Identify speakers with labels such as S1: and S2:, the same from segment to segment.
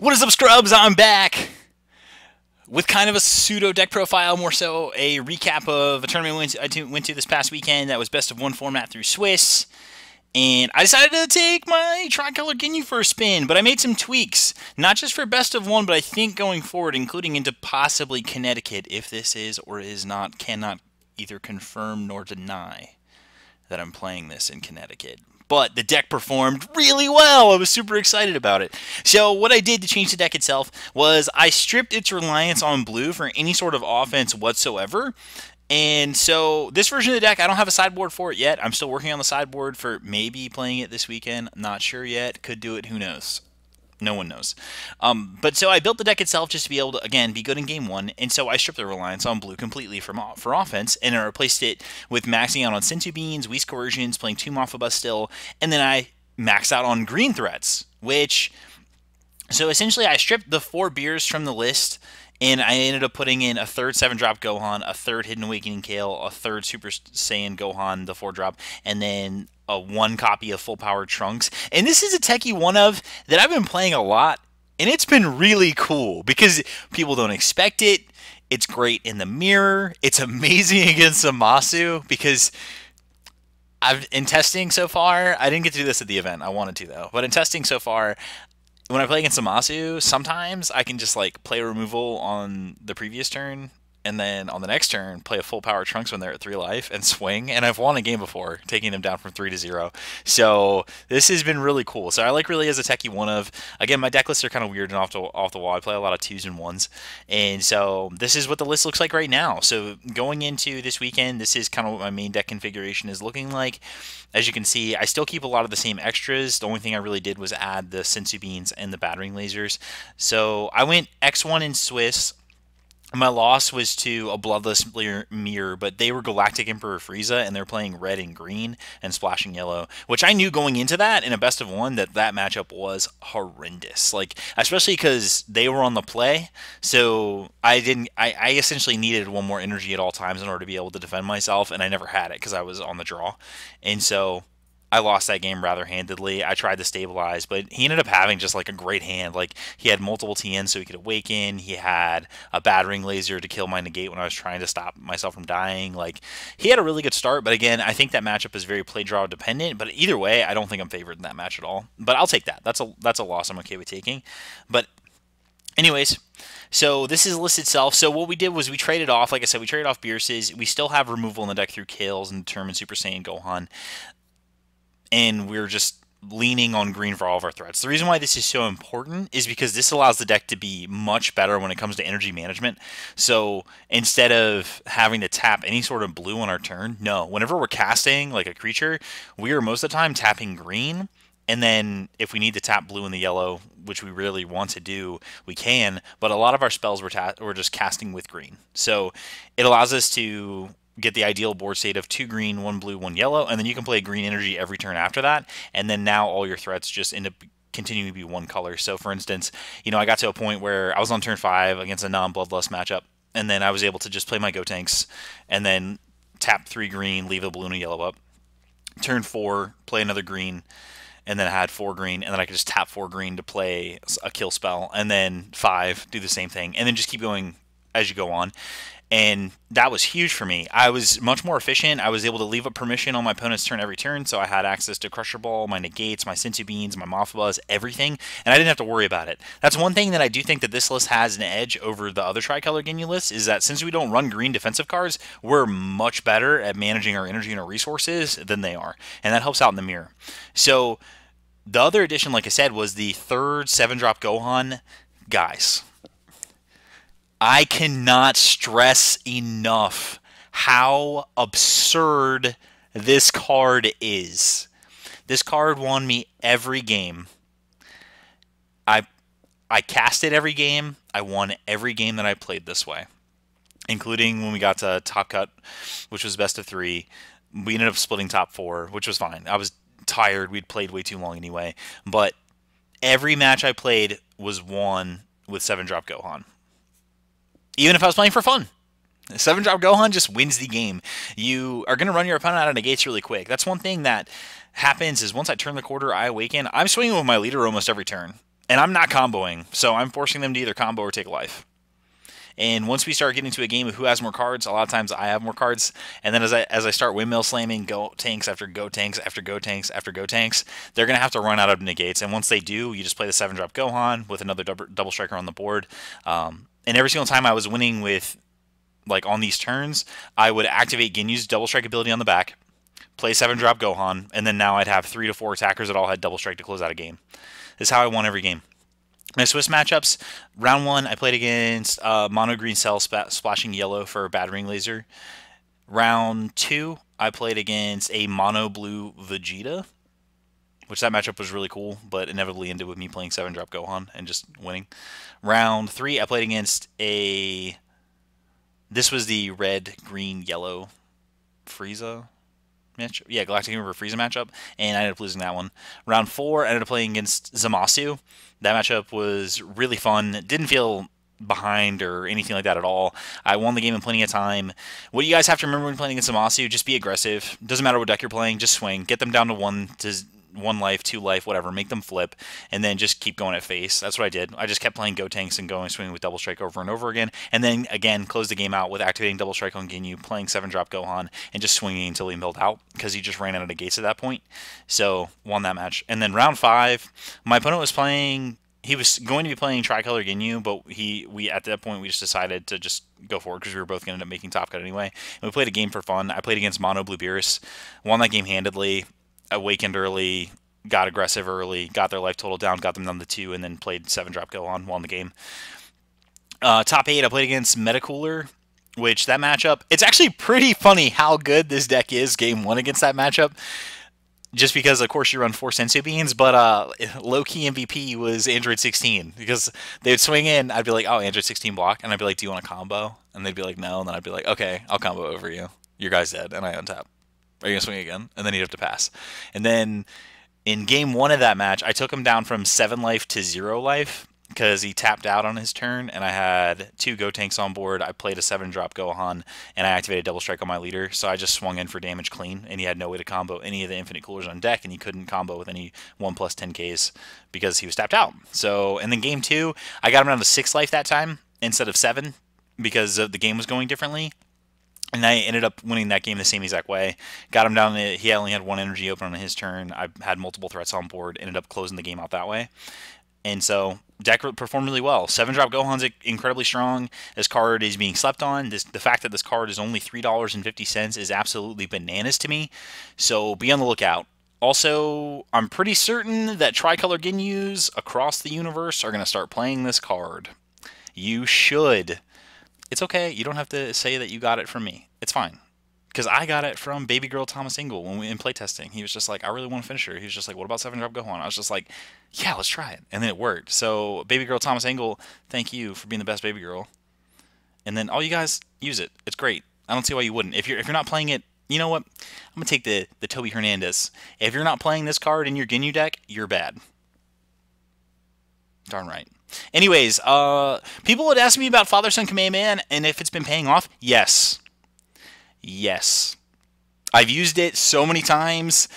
S1: What is up, scrubs? I'm back with kind of a pseudo deck profile, more so a recap of a tournament I went to this past weekend that was best of one format through Swiss. And I decided to take my tricolor Ginyu for a spin, but I made some tweaks, not just for best of one, but I think going forward, including into possibly Connecticut, if this is or is not, cannot either confirm nor deny that I'm playing this in Connecticut. But the deck performed really well. I was super excited about it. So what I did to change the deck itself was I stripped its reliance on blue for any sort of offense whatsoever. And so this version of the deck, I don't have a sideboard for it yet. I'm still working on the sideboard for maybe playing it this weekend. Not sure yet. Could do it. Who knows? No one knows. But so I built the deck itself just to be able to, again, be good in game one. And so I stripped the reliance on blue completely for offense, and I replaced it with maxing out on Senzu Beans, Whis Coercions, playing 2 Mothaba still, and then I maxed out on green threats, which... So essentially I stripped the 4 beers from the list, and I ended up putting in a third 7-drop Gohan, a third Hidden Awakening Kale, a third Super Saiyan Gohan, the 4-drop, and then a 1 copy of Full Power Trunks. And this is a techie one of that I've been playing a lot, and it's been really cool because people don't expect it. It's great in the mirror. It's amazing against Zamasu because in testing so far, I didn't get to do this at the event. I wanted to though, but in testing so far, when I play against Zamasu, sometimes I can just like play removal on the previous turn, and then on the next turn play a full power Trunks when they're at 3 life and swing. And I've won a game before, taking them down from 3 to 0. So this has been really cool. So I like really as a techie one of, again, my deck lists are kind of weird and off the wall. I play a lot of 2s and 1s, and so this is what the list looks like right now. So going into this weekend, this is kind of what my main deck configuration is looking like. As you can see, I still keep a lot of the same extras. The only thing I really did was add the Senzu Beans and the battering lasers. So I went X1 in Swiss. My loss was to a Bloodless Mirror, but they were Galactic Emperor Frieza, and they're playing red and green and splashing yellow, which I knew going into that in a best of one that matchup was horrendous. Like, especially because they were on the play, so I essentially needed 1 more energy at all times in order to be able to defend myself, and I never had it because I was on the draw. And so I lost that game rather handedly. I tried to stabilize, but he ended up having just like a great hand. Like, he had multiple TNs so he could awaken. He had a battering laser to kill my negate when I was trying to stop myself from dying. Like, he had a really good start, but again, I think that matchup is very play draw dependent. But either way, I don't think I'm favored in that match at all. But I'll take that. That's a loss I'm okay with taking. But anyways, so this is the list itself. So what we did was we traded off, like I said, we traded off Beerces. We still have removal in the deck through Kales and Determined Super Saiyan Gohan. And we're just leaning on green for all of our threats. The reason why this is so important is because this allows the deck to be much better when it comes to energy management. So instead of having to tap any sort of blue on our turn, no, whenever we're casting like a creature, we are most of the time tapping green. And then if we need to tap blue and the yellow, which we really want to do, we can. But a lot of our spells we're just casting with green. So it allows us to get the ideal board state of 2 green, 1 blue, 1 yellow, and then you can play green energy every turn after that, and then now all your threats just end up continuing to be 1 color. So for instance, you know, I got to a point where I was on turn 5 against a non-bloodlust matchup, and then I was able to just play my Gotenks, and then tap 3 green, leave a blue and a yellow up. Turn 4, play another green, and then I had 4 green, and then I could just tap 4 green to play a kill spell, and then 5, do the same thing, and then just keep going as you go on. And that was huge for me. I was much more efficient. I was able to leave a permission on my opponent's turn every turn, so I had access to Crusher Ball, my negates, my Senzu Beans, my Mothballs, everything, and I didn't have to worry about it. That's one thing that I do think that this list has an edge over the other Tricolor Ginyu lists, is that since we don't run green defensive cards, we're much better at managing our energy and our resources than they are, and that helps out in the mirror. So the other addition, like I said, was the third 7-drop Gohan. Guys, I cannot stress enough how absurd this card is. This card won me every game. I cast it every game. I won every game that I played this way, including when we got to Top Cut, which was best of 3. We ended up splitting top 4, which was fine. I was tired. We'd played way too long anyway. But every match I played was won with 7-drop Gohan. Even if I was playing for fun. 7-drop Gohan just wins the game. You are going to run your opponent out of negates really quick. That's one thing that happens is once I turn the quarter, I awaken. I'm swinging with my leader almost every turn. And I'm not comboing, so I'm forcing them to either combo or take a life. And once we start getting to a game of who has more cards, a lot of times I have more cards. And then as I start windmill slamming go tanks after go tanks after go tanks after go tanks, they're going to have to run out of negates. And once they do, you just play the 7-drop Gohan with another double striker on the board. And every single time I was winning with, like, on these turns, I would activate Ginyu's double strike ability on the back, play 7-drop Gohan, and then now I'd have 3 to 4 attackers that all had double strike to close out a game. This is how I won every game. My Swiss matchups, round 1, I played against Mono Green Cell splashing yellow for a bad ring laser. Round 2, I played against a Mono Blue Vegeta, which that matchup was really cool, but inevitably ended with me playing 7-drop Gohan and just winning. Round 3, I played against a... This was the red, green, yellow Frieza matchup. Yeah, Galactic Universe Frieza matchup, and I ended up losing that one. Round 4, I ended up playing against Zamasu. That matchup was really fun. Didn't feel behind or anything like that at all. I won the game in plenty of time. What you guys have to remember when playing against Zamasu, just be aggressive. Doesn't matter what deck you're playing, just swing. Get them down to 1 life, 2 life, whatever. Make them flip, and then just keep going at face. That's what I did. I just kept playing Go Tanks and going swinging with Double Strike over and over again, and then again close the game out with activating Double Strike on Ginyu, playing 7-drop Gohan, and just swinging until he milled out because he just ran out of gates at that point. So won that match. And then round 5, my opponent was playing. He was going to be playing Tricolor Ginyu, but we at that point we just decided to just go forward because we were both going to end up making top cut anyway. And we played a game for fun. I played against Mono Blue Beerus, won that game handedly. Awakened early, got aggressive early, got their life total down, got them down to 2, and then played 7-drop Gohan, won the game. Top 8, I played against Metacooler, which that matchup, it's actually pretty funny how good this deck is game 1 against that matchup. Just because, of course, you run 4 Sensu Beans, but low-key MVP was Android 16. Because they would swing in, I'd be like, oh, Android 16 block, and I'd be like, do you want a combo? And they'd be like, no, and then I'd be like, okay, I'll combo over you. Your guy's dead, and I untap. Are you going to swing again? And then he'd have to pass. And then in game 1 of that match, I took him down from 7 life to 0 life because he tapped out on his turn, and I had 2 Go Tanks on board. I played a 7-drop Gohan, and I activated Double Strike on my leader, so I just swung in for damage clean, and he had no way to combo any of the Infinite Coolers on deck, and he couldn't combo with any 1+ 10Ks because he was tapped out. So, and then game 2, I got him down to 6 life that time instead of 7 because the game was going differently. And I ended up winning that game the same exact way. Got him down. He only had 1 energy open on his turn. I had multiple threats on board. Ended up closing the game out that way. And so deck performed really well. 7-drop Gohan's incredibly strong. This card is being slept on. The fact that this card is only $3.50 is absolutely bananas to me. So be on the lookout. Also, I'm pretty certain that Tricolor Ginyus across the universe are going to start playing this card. You should. It's okay. You don't have to say that you got it from me. It's fine. Because I got it from Baby Girl Thomas Ingle when we in playtesting. He was just like, I really want to finish her. He was just like, what about 7-drop Gohan? I was just like, yeah, let's try it. And then it worked. So Baby Girl Thomas Ingle, thank you for being the best baby girl. And then all you guys use it. It's great. I don't see why you wouldn't. If you're not playing it, you know what? I'm gonna take the Toby Hernandez. If you're not playing this card in your Ginyu deck, you're bad. Darn right. Anyways, people would ask me about Father-Son Kamehameha and if it's been paying off. Yes. Yes. I've used it so many times.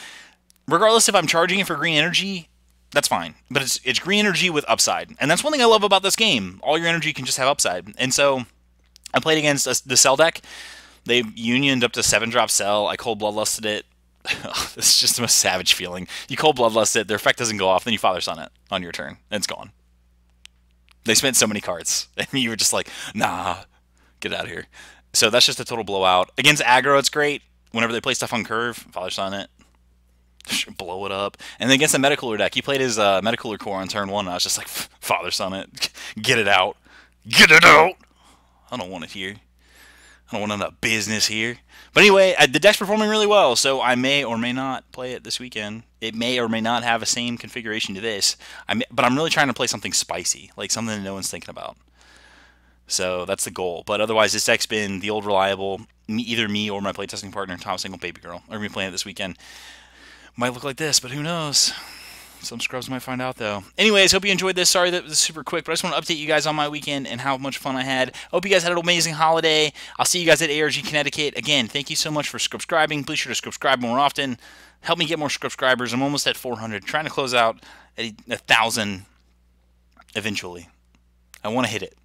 S1: Regardless if I'm charging it for green energy, that's fine. But it's green energy with upside. And that's one thing I love about this game. All your energy can just have upside. And so I played against the Cell deck. They unioned up to 7-drop Cell. I cold bloodlusted it. It's just the most savage feeling. You cold bloodlust it, their effect doesn't go off, then you Father-Son it on your turn, and it's gone. They spent so many cards, and you were just like, nah, get out of here. So that's just a total blowout. Against aggro, it's great. Whenever they play stuff on curve, Father-Son it, blow it up. And then against the Metacooler deck, he played his Metacooler core on turn 1, and I was just like, Father-Son it, get it out. Get it out! I don't want it here. I don't want none of business here. But anyway, the deck's performing really well, so I may or may not play it this weekend. It may or may not have a same configuration to this. But I'm really trying to play something spicy, like something that no one's thinking about. So that's the goal. But otherwise, this deck's been the old reliable. Either me or my playtesting partner, Thomas Ingle Baby Girl, are going to be playing it this weekend. Might look like this, but who knows? Some scrubs might find out, though. Anyways, hope you enjoyed this. Sorry that it was super quick, but I just want to update you guys on my weekend and how much fun I had. Hope you guys had an amazing holiday. I'll see you guys at ARG Connecticut. Again, thank you so much for subscribing. Please sure to subscribe more often. Help me get more subscribers. I'm almost at 400. Trying to close out at 1,000 eventually. I want to hit it.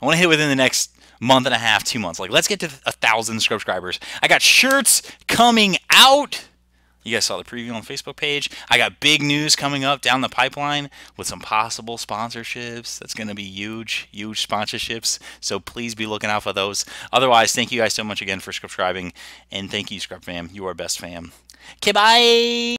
S1: I want to hit it within the next month and a half, 2 months. Like, let's get to 1,000 subscribers. I got shirts coming out. You guys saw the preview on the Facebook page. I got big news coming up down the pipeline with some possible sponsorships. That's going to be huge, huge sponsorships. So please be looking out for those. Otherwise, thank you guys so much again for subscribing. And thank you, Scrub Fam. You are best fam. Okay, bye.